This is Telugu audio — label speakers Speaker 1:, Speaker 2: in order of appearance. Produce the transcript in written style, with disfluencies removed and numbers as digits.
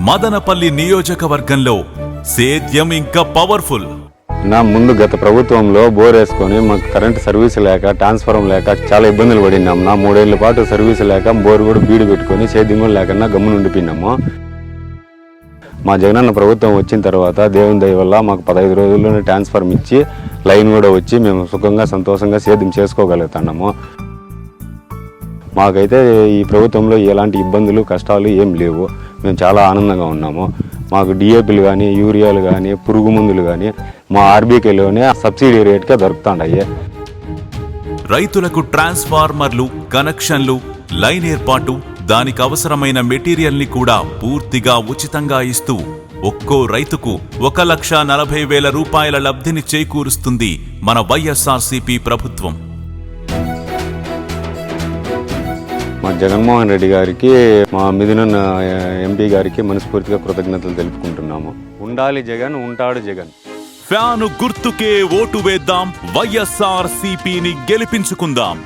Speaker 1: మదనపల్లి నియోజకవర్గంలో సేద్యం ఇంకా పవర్ఫుల్.
Speaker 2: ముందు గత ప్రభుత్వంలో బోర్ వేసుకొని మాకు కరెంటు సర్వీస్ లేక ట్రాన్స్ఫార్మర్ లేక చాలా ఇబ్బందులు పడినాము. 3 ఏళ్ల పాటు సర్వీస్ లేక బోర్ కూడా బీడు పెట్టుకొని సేద్యం కూడా లేకుండా గమ్మున ఉండిపోయినాము. మా జగనన్న ప్రభుత్వం వచ్చిన తర్వాత దేవుని దయ వల్ల మాకు 15 రోజుల్లోనే ట్రాన్స్ఫార్మర్ ఇచ్చి లైన్ కూడా వచ్చి మేము సుఖంగా సంతోషంగా సేద్యం చేసుకోగలుగుతున్నాము. మాకైతే ఈ ప్రభుత్వంలో ఎలాంటి ఇబ్బందులు కష్టాలు ఏం లేవు. మేము చాలా ఆనందంగా ఉన్నాము. మాకు డిఏపీలు కానీ యూరియాలు కానీ పురుగు మందులు కానీ మా ఆర్బీకేలోనే సబ్సిడీ రేట్గా దొరుకుతాయి.
Speaker 1: రైతులకు ట్రాన్స్ఫార్మర్లు, కనెక్షన్లు, లైన్ ఏర్పాటు, దానికి అవసరమైన మెటీరియల్ని కూడా పూర్తిగా ఉచితంగా ఇస్తూ ఒక్కో రైతుకు 1,40,000 రూపాయల లబ్ధిని చేకూరుస్తుంది మన వైఎస్ఆర్సీపీ ప్రభుత్వం.
Speaker 2: మా జగన్మోహన్ రెడ్డి గారికి, మా మిథునన్ ఎంపీ గారికి మనస్ఫూర్తిగా కృతజ్ఞతలు తెలుపుకుంటున్నాము. ఉండాలి జగన్, ఉంటాడు జగన్.
Speaker 1: ఫ్యాను గుర్తుకే ఓటు వేద్దాం, వైఎస్ఆర్సీపీని గెలిపించుకుందాం.